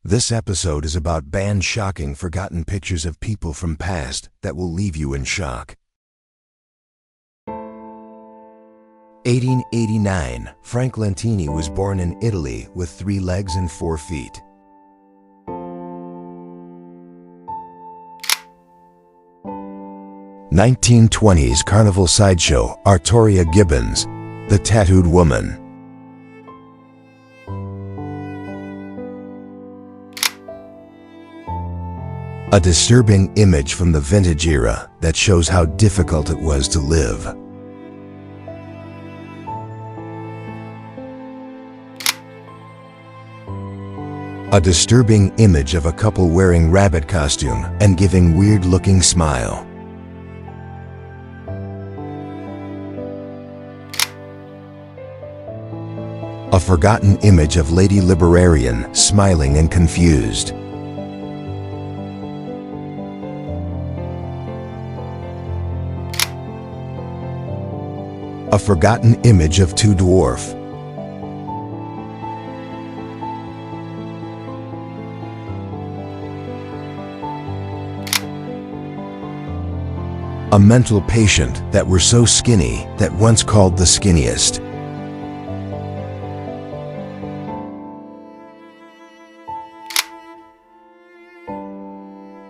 This episode is about banned, shocking, forgotten pictures of people from past that will leave you in shock. 1889, Frank Lentini was born in Italy with 3 legs and 4 feet. (1920s) Carnival sideshow, Artoria Gibbons, the tattooed woman. A disturbing image from the vintage era that shows how difficult it was to live. A disturbing image of a couple wearing rabbit costume and giving weird-looking smile. A forgotten image of lady librarian smiling and confused. A forgotten image of 2 dwarf. A mental patient that were so skinny that once called the skinniest.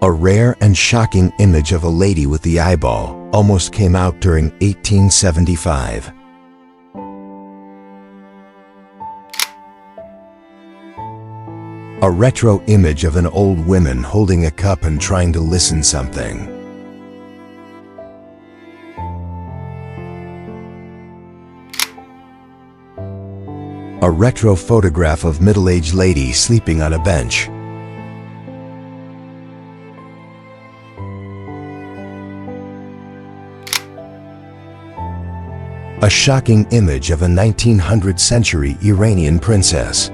A rare and shocking image of a lady with the eyeball almost came out during 1875. A retro image of an old woman holding a cup and trying to listen something. A retro photograph of middle-aged lady sleeping on a bench. A shocking image of a 1900th century Iranian princess.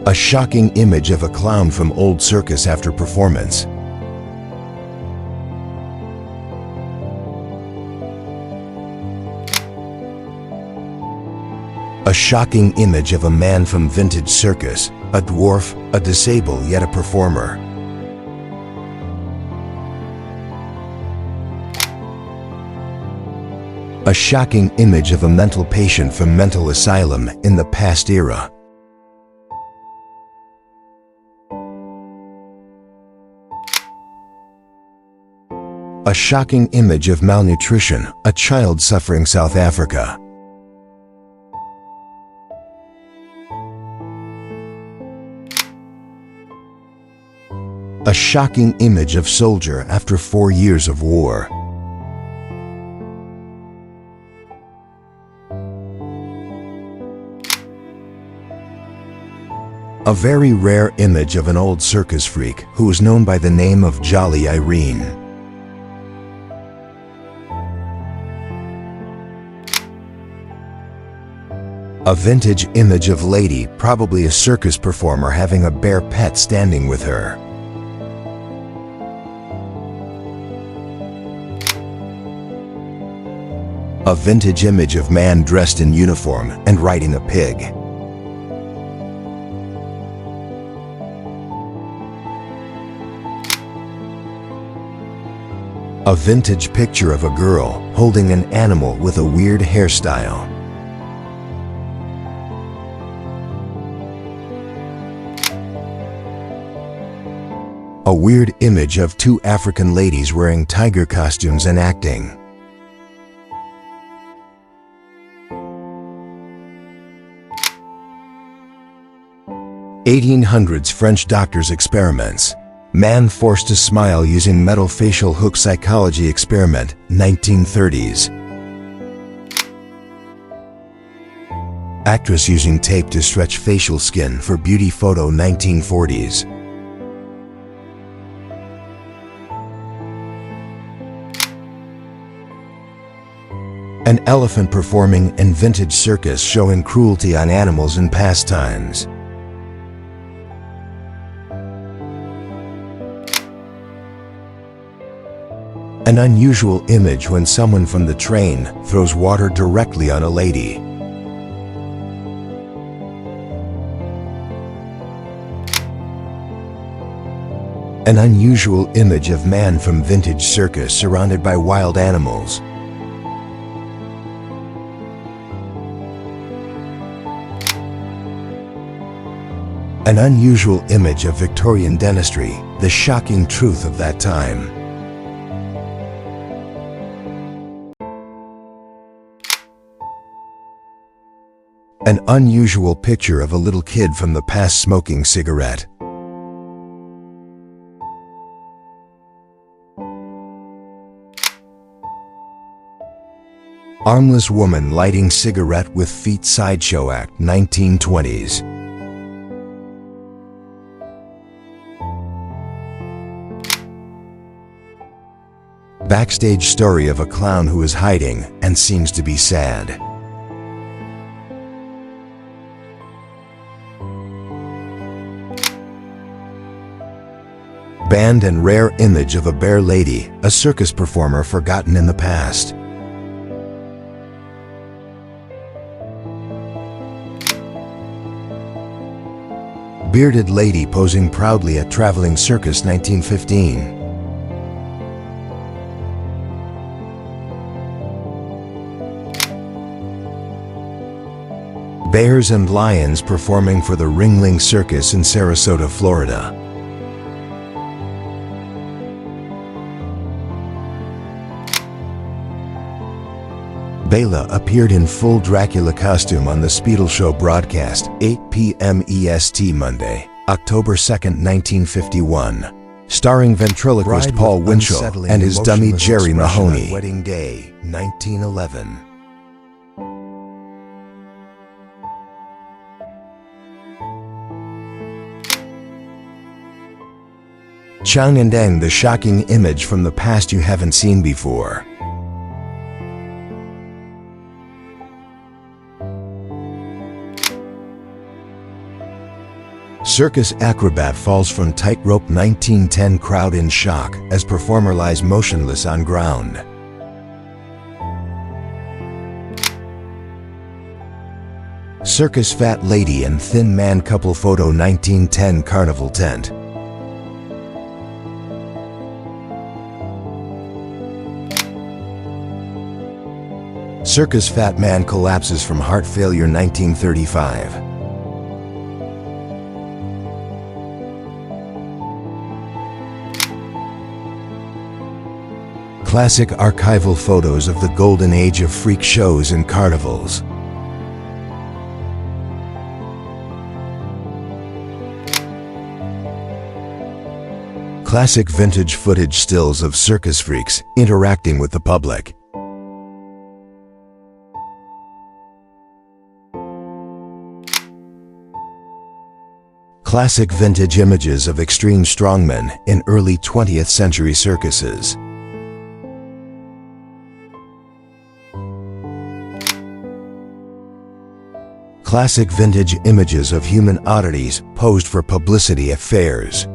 A shocking image of a clown from old circus after performance. A shocking image of a man from vintage circus, a dwarf, a disabled yet a performer. A shocking image of a mental patient from mental asylum in the past era. A shocking image of malnutrition, a child suffering South Africa. A shocking image of soldier after 4 years of war. A very rare image of an old circus freak who was known by the name of Jolly Irene. A vintage image of lady, probably a circus performer, having a bear pet standing with her. A vintage image of man dressed in uniform and riding a pig. A vintage picture of a girl holding an animal with a weird hairstyle. A weird image of 2 African ladies wearing tiger costumes and acting. (1800s) French doctor's experiments. Man forced to smile using metal facial hook psychology experiment, 1930s. Actress using tape to stretch facial skin for beauty photo, 1940s. An elephant performing in vintage circus showing cruelty on animals in past times. An unusual image when someone from the train throws water directly on a lady. An unusual image of man from vintage circus surrounded by wild animals. An unusual image of Victorian dentistry, the shocking truth of that time. An unusual picture of a little kid from the past smoking cigarette. Armless woman lighting cigarette with feet sideshow act 1920s. Backstage story of a clown who is hiding and seems to be sad. Banned and rare image of a bear lady, a circus performer forgotten in the past. Bearded lady posing proudly at traveling circus 1915. Bears and lions performing for the Ringling Circus in Sarasota, Florida. Bela appeared in full Dracula costume on the Speedle Show broadcast, 8 p.m. EST Monday, October 2, 1951, starring ventriloquist Paul Winchell and his dummy Jerry Mahoney. Wedding Day, 1911. Chang and Eng, the shocking image from the past you haven't seen before. Circus acrobat falls from tightrope 1910 crowd in shock as performer lies motionless on ground. Circus fat lady and thin man couple photo 1910 carnival tent. Circus fat man collapses from heart failure 1935. Classic archival photos of the golden age of freak shows and carnivals. Classic vintage footage stills of circus freaks interacting with the public. Classic vintage images of extreme strongmen in early 20th century circuses. Classic vintage images of human oddities posed for publicity at fairs.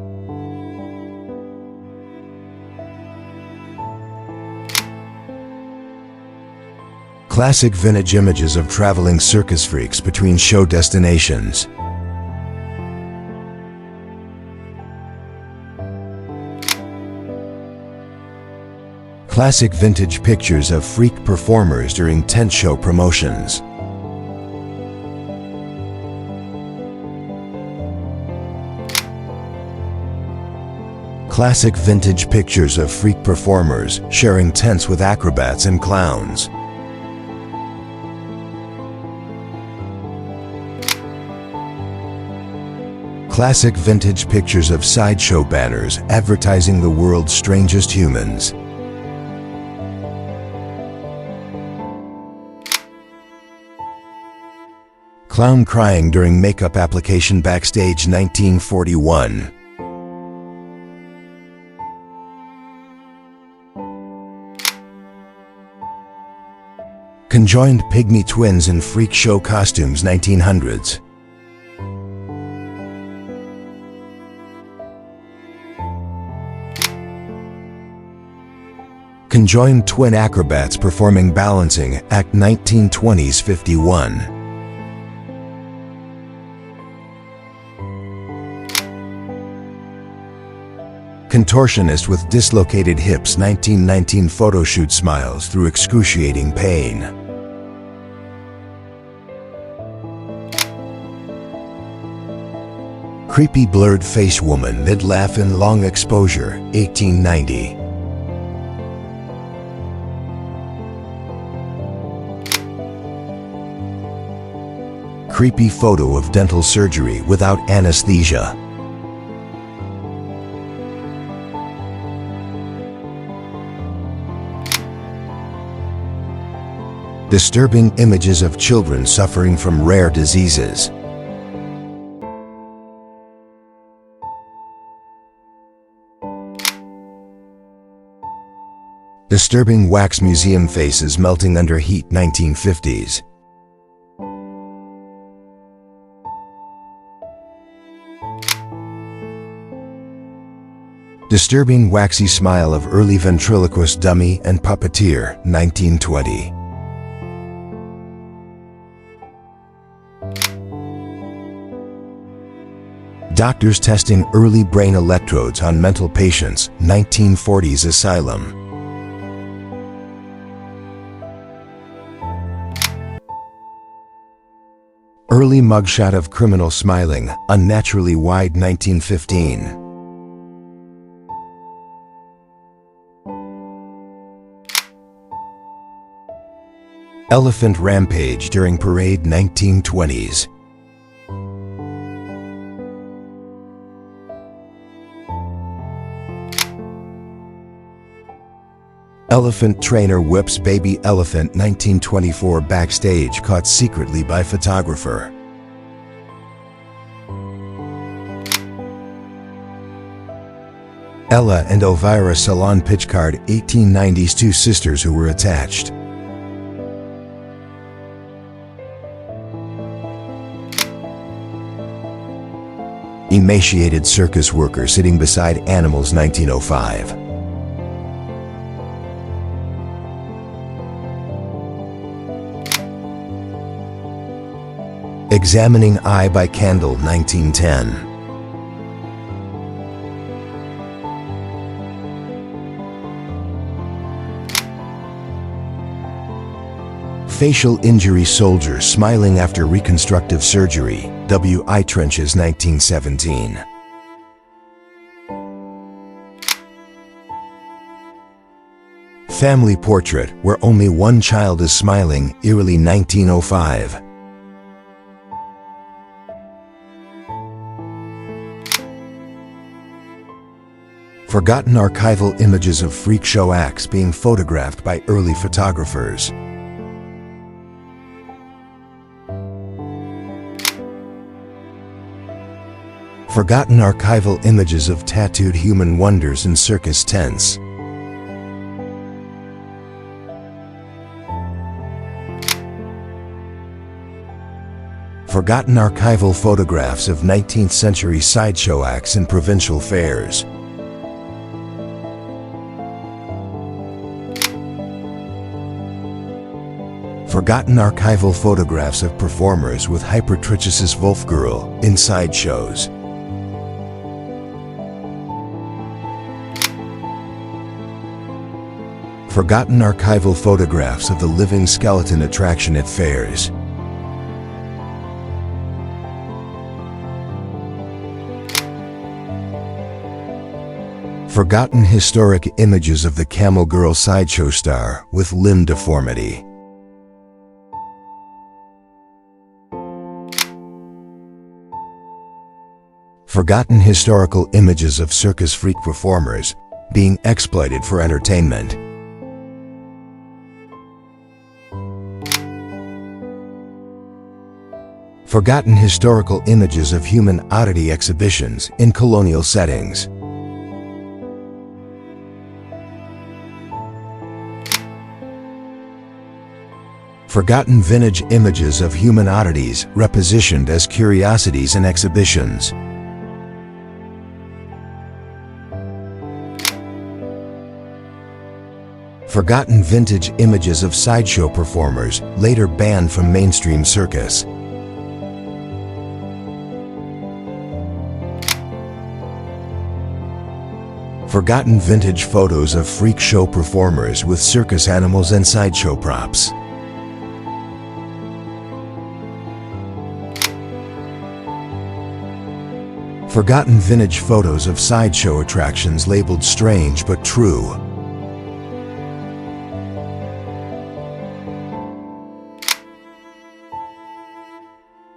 Classic vintage images of traveling circus freaks between show destinations. Classic vintage pictures of freak performers during tent show promotions. Classic vintage pictures of freak performers sharing tents with acrobats and clowns. Classic vintage pictures of sideshow banners advertising the world's strangest humans. Clown crying during makeup application backstage 1941. Conjoined pygmy twins in freak show costumes 1900s. Conjoined twin acrobats performing balancing act 1920s 51. Contortionist with dislocated hips 1919 photoshoot smiles through excruciating pain. Creepy blurred face woman mid-laugh in long exposure 1890. Creepy photo of dental surgery without anesthesia. Disturbing images of children suffering from rare diseases. Disturbing wax museum faces melting under heat 1950s. Disturbing waxy smile of early ventriloquist dummy and puppeteer 1920. Doctors testing early brain electrodes on mental patients 1940s asylum. Early mugshot of criminal smiling, unnaturally wide 1915. Elephant rampage during parade 1920s. Elephant trainer whips baby elephant 1924 backstage caught secretly by photographer. Ella and Elvira salon pitch card 1890s two sisters who were attached. Emaciated circus worker sitting beside animals 1905. Examining Eye by Candle 1910. Facial injury soldier smiling after reconstructive surgery, W.I. Trenches 1917. Family portrait where only one child is smiling, eerily 1905. Forgotten archival images of freak show acts being photographed by early photographers. Forgotten archival images of tattooed human wonders in circus tents. Forgotten archival photographs of 19th century sideshow acts in provincial fairs. Forgotten archival photographs of performers with hypertrichosis Wolfgirl in sideshows. Forgotten archival photographs of the living skeleton attraction at fairs. Forgotten historic images of the Camel Girl sideshow star with limb deformity. Forgotten historical images of circus freak performers being exploited for entertainment. Forgotten historical images of human oddity exhibitions in colonial settings. Forgotten vintage images of human oddities repositioned as curiosities in exhibitions. Forgotten vintage images of sideshow performers, later banned from mainstream circus. Forgotten vintage photos of freak show performers with circus animals and sideshow props. Forgotten vintage photos of sideshow attractions labeled strange but true.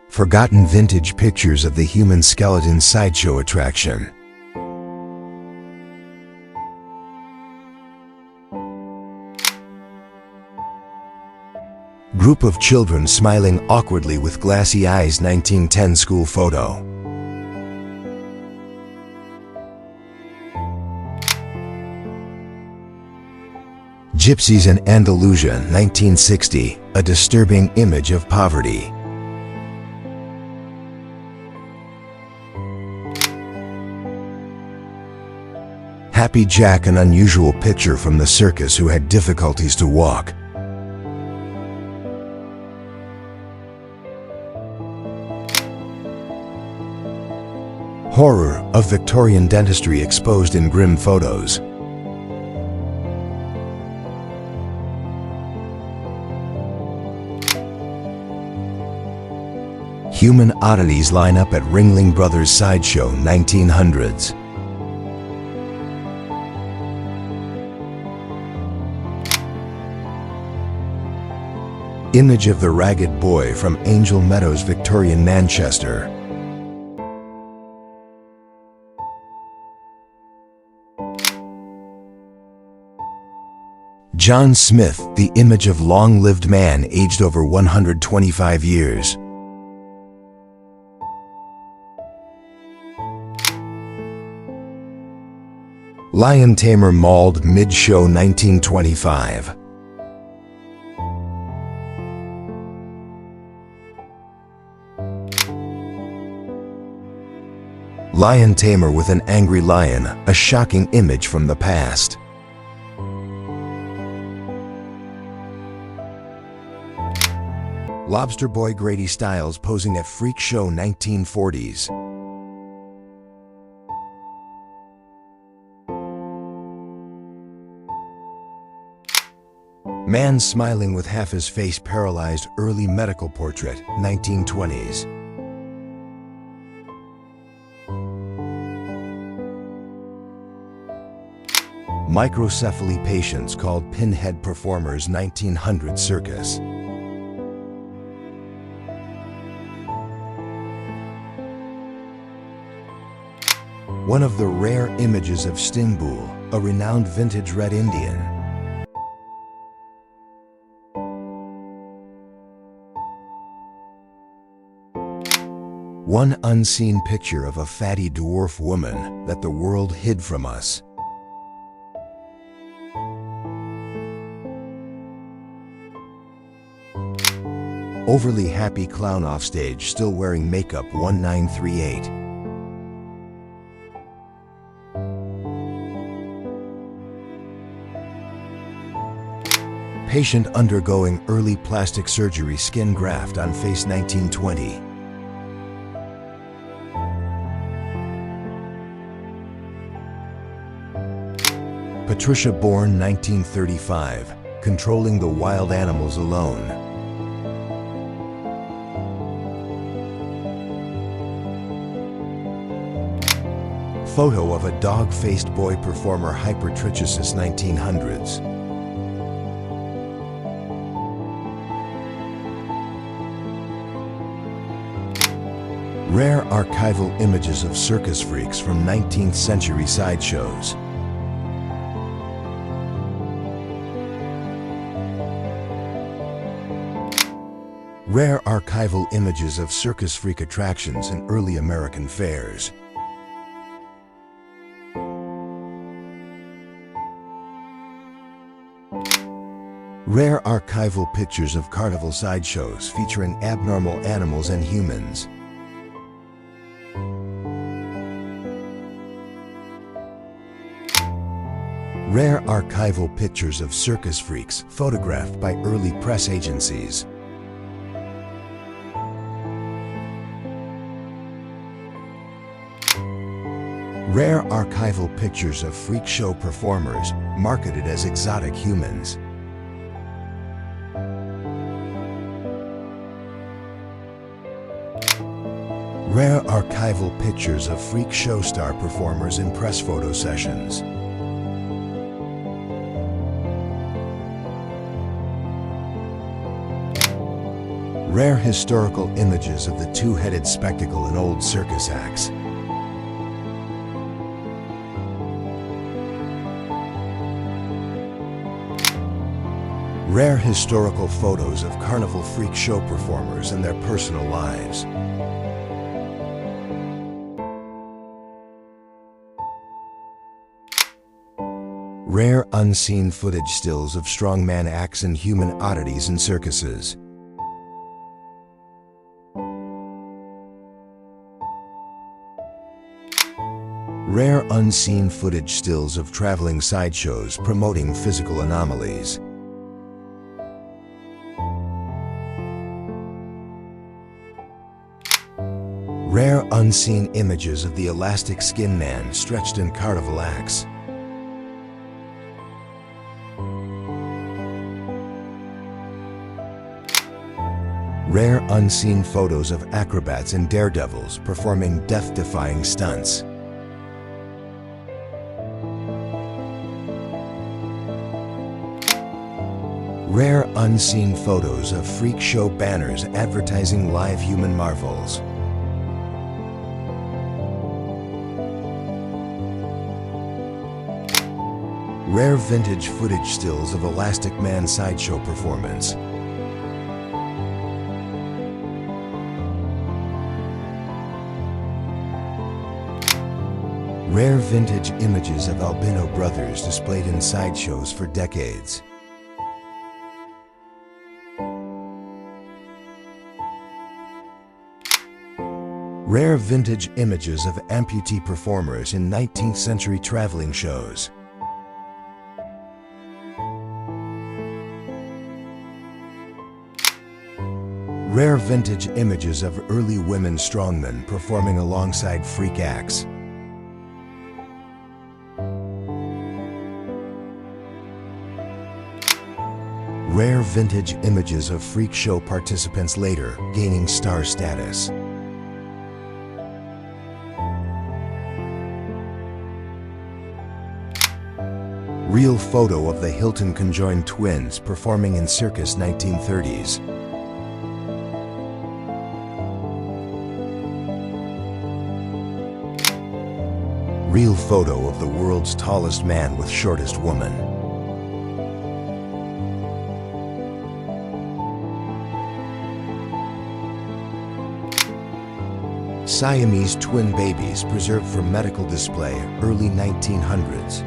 Forgotten vintage pictures of the human skeleton sideshow attraction. Group of children smiling awkwardly with glassy eyes. 1910 school photo. Gypsies in Andalusia. 1960, a disturbing image of poverty. Happy Jack, an unusual picture from the circus who had difficulties to walk. Horror of Victorian dentistry exposed in grim photos. Human oddities line up at Ringling Brothers Sideshow. 1900s. Image of the ragged boy from Angel Meadows, Victorian, Manchester. John Smith, the image of long-lived man aged over 125 years. Lion tamer mauled mid-show. 1925. Lion tamer with an angry lion, a shocking image from the past. Lobster boy Grady Stiles posing at freak show. 1940s. Man smiling with half his face paralyzed, early medical portrait. 1920s. Microcephaly patients called pinhead performers. 1900 circus. One of the rare images of Stingbull, a renowned vintage Red Indian. One unseen picture of a fatty dwarf woman that the world hid from us. Overly happy clown offstage, still wearing makeup. 1938. Patient undergoing early plastic surgery, skin graft on face. 1920. Patricia born 1935, controlling the wild animals alone. Photo of a dog-faced boy performer, hypertrichosis. 1900s. Rare archival images of circus freaks from 19th century sideshows. Rare archival images of circus freak attractions in early American fairs. Rare archival pictures of carnival sideshows featuring abnormal animals and humans. Rare archival pictures of circus freaks photographed by early press agencies. Rare archival pictures of freak show performers marketed as exotic humans. Rare archival pictures of freak show star performers in press photo sessions. Rare historical images of the two-headed spectacle in old circus acts. Rare historical photos of carnival freak show performers and their personal lives. Rare unseen footage stills of strongman acts and human oddities in circuses. Rare unseen footage stills of traveling sideshows promoting physical anomalies. Rare unseen images of the elastic skin man stretched in carnival acts. Rare unseen photos of acrobats and daredevils performing death-defying stunts. Rare unseen photos of freak show banners advertising live human marvels. Rare vintage footage stills of Elastic Man sideshow performance. Rare vintage images of albino brothers displayed in sideshows for decades. Rare vintage images of amputee performers in 19th century traveling shows. Rare vintage images of early women strongmen performing alongside freak acts. Rare vintage images of freak show participants later gaining star status. Real photo of the Hilton conjoined twins performing in Circus 1930s. Real photo of the world's tallest man with shortest woman. Siamese twin babies preserved for medical display early 1900s.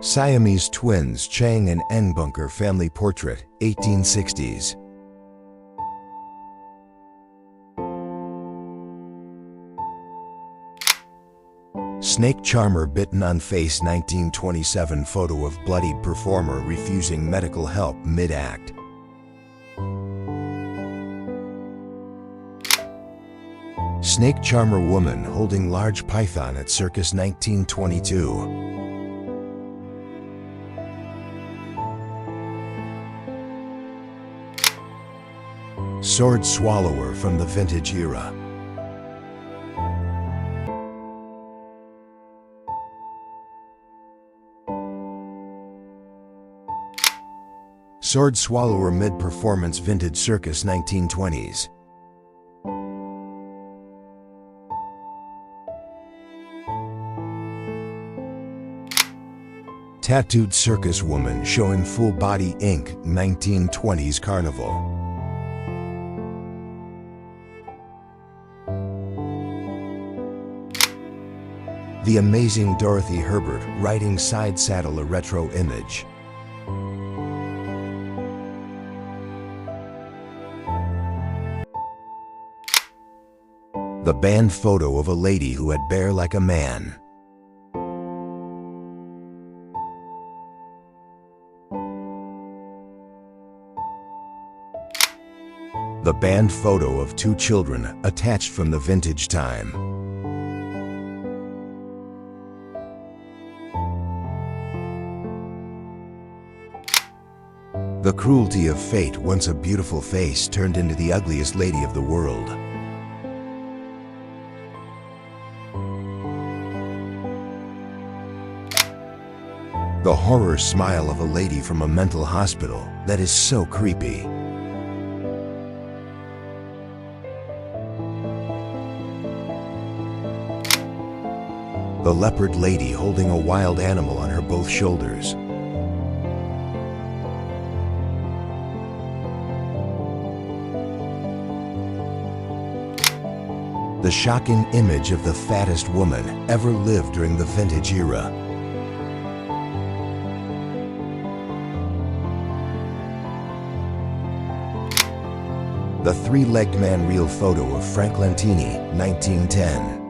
Siamese twins Chang and Engbunker family portrait, 1860s. Snake charmer bitten on face, 1927 photo of bloodied performer refusing medical help mid-act. Snake charmer woman holding large python at Circus 1922. Sword swallower from the vintage era. Sword swallower mid-performance vintage Circus 1920s. Tattooed circus woman showing full body ink, 1920s carnival. The amazing Dorothy Herbert riding side saddle, a retro image. The banned photo of a lady who had hair like a man. The banned photo of two children attached from the vintage time. The cruelty of fate, once a beautiful face turned into the ugliest lady of the world. The horror smile of a lady from a mental hospital that is so creepy. The leopard lady holding a wild animal on her both shoulders. The shocking image of the fattest woman ever lived during the vintage era. The three-legged man real photo of Frank Lentini, 1910.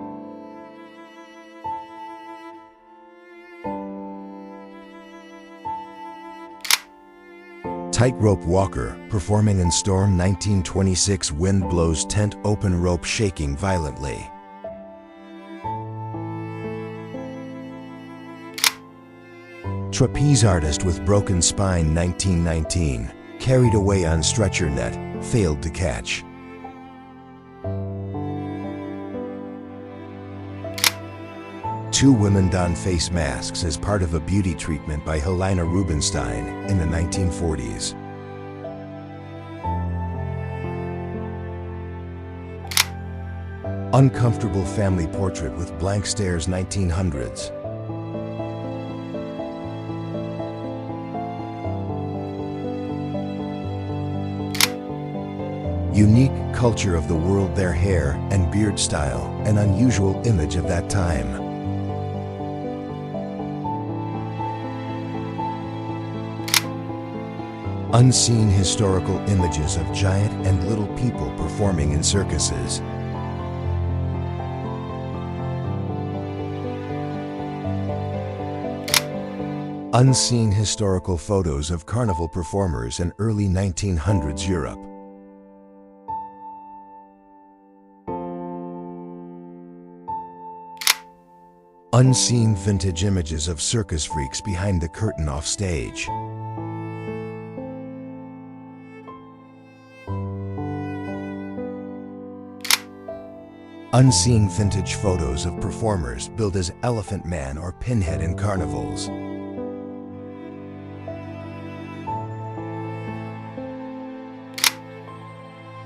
Tightrope walker, performing in storm 1926. Wind blows tent open, rope shaking violently. Trapeze artist with broken spine 1919. Carried away on stretcher net, failed to catch. Two women don face masks as part of a beauty treatment by Helena Rubinstein in the 1940s. Uncomfortable family portrait with blank stares 1900s. Unique culture of the world, their hair and beard style, an unusual image of that time. Unseen historical images of giant and little people performing in circuses. Unseen historical photos of carnival performers in early 1900s Europe. Unseen vintage images of circus freaks behind the curtain off stage. Unseen vintage photos of performers billed as Elephant Man or Pinhead in carnivals.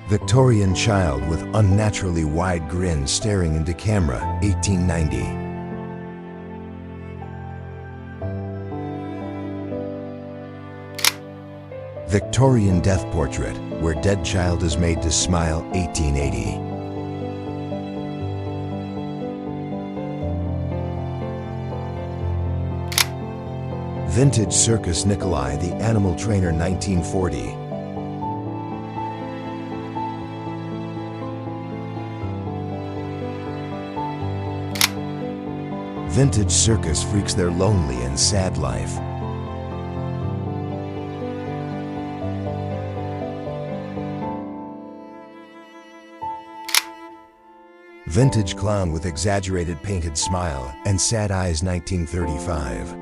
Victorian child with unnaturally wide grin staring into camera, 1890. Victorian death portrait, where dead child is made to smile, 1880. Vintage circus Nikolai the animal trainer, 1940. Vintage circus freaks their lonely and sad life. Vintage clown with exaggerated painted smile and sad eyes, 1935.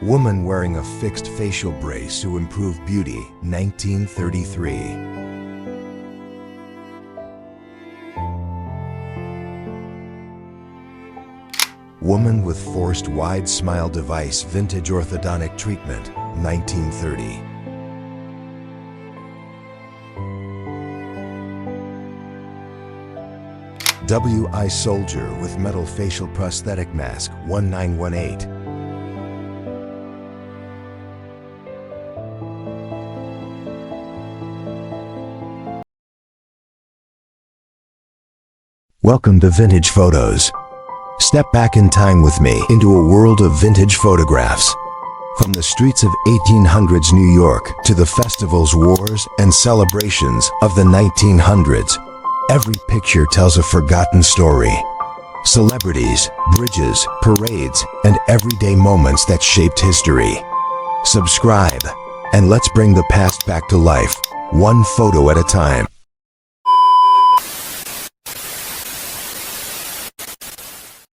Woman wearing a fixed facial brace to improve beauty, 1933. Woman with forced wide smile device, vintage orthodontic treatment, 1930. WI soldier with metal facial prosthetic mask, 1918. Welcome to Vintage Photos. Step back in time with me into a world of vintage photographs. From the streets of 1800s New York to the festivals, wars, and celebrations of the 1900s, every picture tells a forgotten story. Celebrities, bridges, parades, and everyday moments that shaped history. Subscribe, and let's bring the past back to life, one photo at a time.